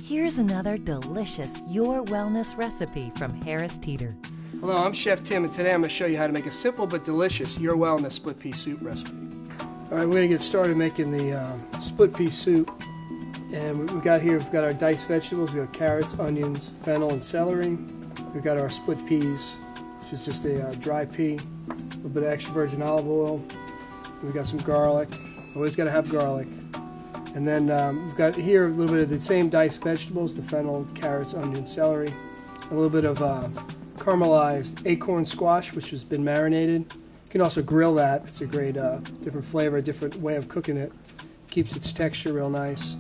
Here's another delicious Your Wellness recipe from Harris Teeter. Hello, I'm Chef Tim, and today I'm going to show you how to make a simple but delicious Your Wellness split pea soup recipe. Alright, we're going to get started making the split pea soup. And we've got our diced vegetables. We've got carrots, onions, fennel, and celery. We've got our split peas, which is just a dry pea, a little bit of extra virgin olive oil. We've got some garlic. Always got to have garlic. And then we've got here a little bit of the same diced vegetables, the fennel, carrots, onion, celery. A little bit of caramelized acorn squash, which has been marinated. You can also grill that. It's a great different flavor, different way of cooking it. Keeps its texture real nice.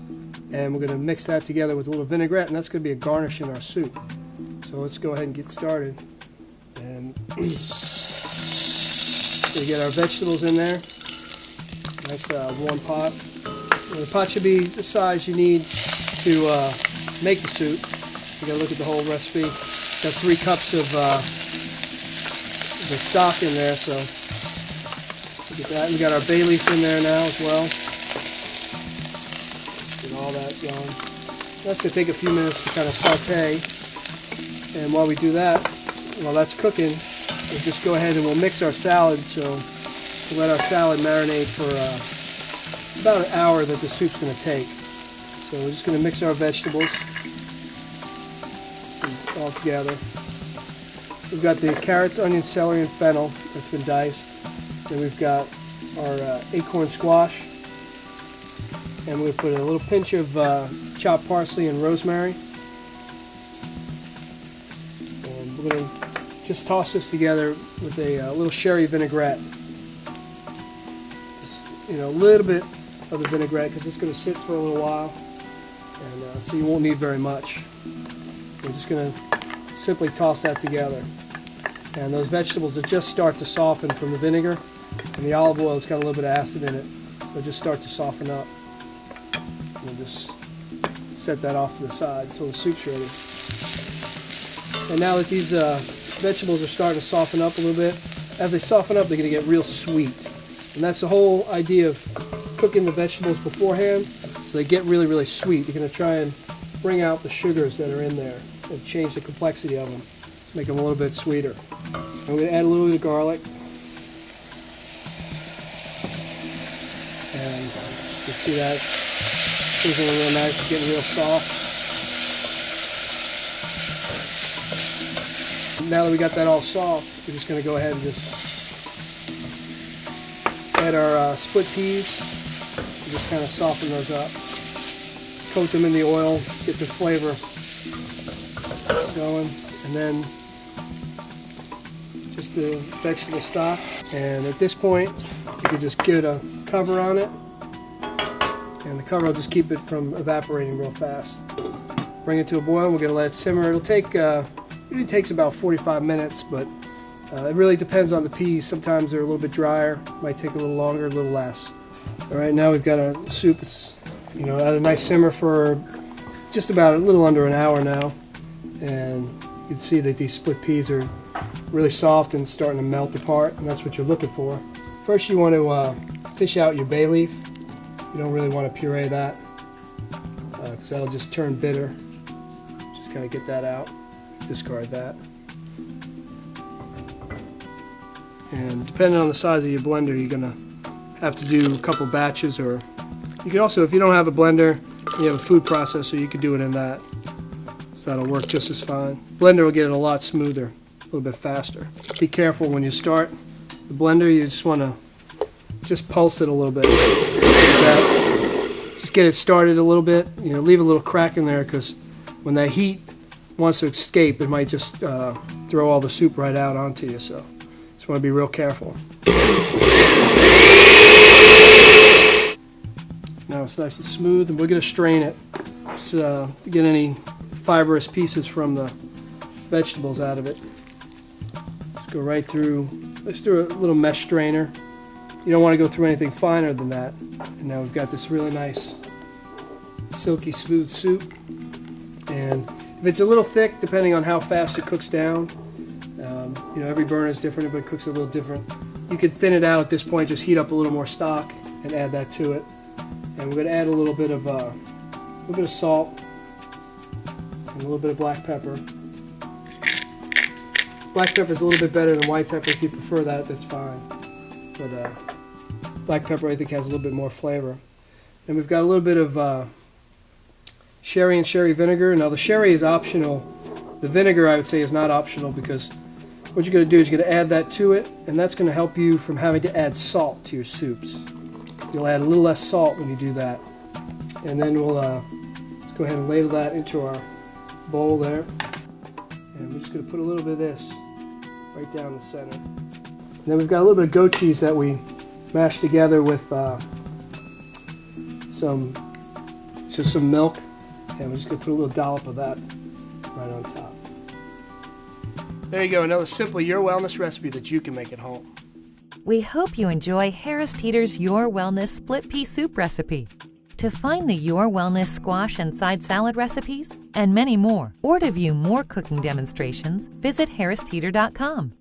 And we're going to mix that together with a little vinaigrette, and that's going to be a garnish in our soup. So let's go ahead and get started. And we get our vegetables in there. Nice warm pot. And the pot should be the size you need to make the soup. You got to look at the whole recipe. Got 3 cups of the stock in there, so get that. We got our bay leaf in there now as well. Get all that going. That's going to take a few minutes to kind of saute. And while we do that, while that's cooking, we'll just go ahead and we'll mix our salad. So we'll let our salad marinate for about an hour that the soup's going to take. So we're just going to mix our vegetables all together. We've got the carrots, onions, celery, and fennel that's been diced. Then we've got our acorn squash. And we'll put a little pinch of chopped parsley and rosemary. And we're going to just toss this together with a little sherry vinaigrette. Just, a little bit of the vinaigrette because it's going to sit for a little while. And so you won't need very much. We're just going to simply toss that together. And those vegetables will just start to soften from the vinegar. And the olive oil has got a little bit of acid in it. They'll just start to soften up. We'll just set that off to the side until the soup's ready. And now that these vegetables are starting to soften up a little bit, as they soften up, they're going to get real sweet. And that's the whole idea of cooking the vegetables beforehand, so they get really, really sweet. You're going to try and bring out the sugars that are in there and change the complexity of them to make them a little bit sweeter. And we're going to add a little bit of garlic. And you can see that sizzling real nice, getting real soft. Now that we got that all soft, we're just going to go ahead and just add our split peas. And just kind of soften those up. Coat them in the oil, get the flavor going, and then just the vegetable stock. And at this point, you can just give it a cover on it, and the cover will just keep it from evaporating real fast. Bring it to a boil, and we're going to let it simmer. It'll take, usually takes about 45 minutes, but it really depends on the peas. Sometimes they're a little bit drier, might take a little longer, a little less. All right, now we've got our soup. It's, at a nice simmer for just about a little under an hour now, and you can see that these split peas are really soft and starting to melt apart, and that's what you're looking for. First, you want to fish out your bay leaf. You don't really want to puree that because that'll just turn bitter. Just kind of get that out, discard that. And depending on the size of your blender, you're going to have to do a couple batches, or you can also, if you don't have a blender, you have a food processor, you can do it in that. So that'll work just as fine. Blender will get it a lot smoother, a little bit faster. Be careful when you start the blender. You just want to just pulse it a little bit. Like that. Just get it started a little bit. Leave a little crack in there because when that heat wants to escape, it might just throw all the soup right out onto you. So just want to be real careful. Now it's nice and smooth, and we're going to strain it to get any fibrous pieces from the vegetables out of it. Just go right through. Let's do a little mesh strainer. You don't want to go through anything finer than that. And now we've got this really nice, silky smooth soup. And if it's a little thick, depending on how fast it cooks down, every burner is different, but it cooks a little different. You could thin it out at this point, just heat up a little more stock and add that to it. And we're going to add a little bit of salt, and a little bit of black pepper. Black pepper is a little bit better than white pepper. If you prefer that, that's fine. But black pepper, I think, has a little bit more flavor. And we've got a little bit of sherry and sherry vinegar. Now, the sherry is optional. The vinegar, I would say, is not optional, because what you're going to do is you're going to add that to it, and that's going to help you from having to add salt to your soups. You'll add a little less salt when you do that. And then we'll let's go ahead and ladle that into our bowl there. And we're just going to put a little bit of this right down the center. And then we've got a little bit of goat cheese that we mashed together with some milk. And we're just going to put a little dollop of that right on top. There you go, another simple Your Wellness recipe that you can make at home. We hope you enjoy Harris Teeter's Your Wellness split pea soup recipe. To find the Your Wellness squash and side salad recipes and many more, or to view more cooking demonstrations, visit harristeeter.com.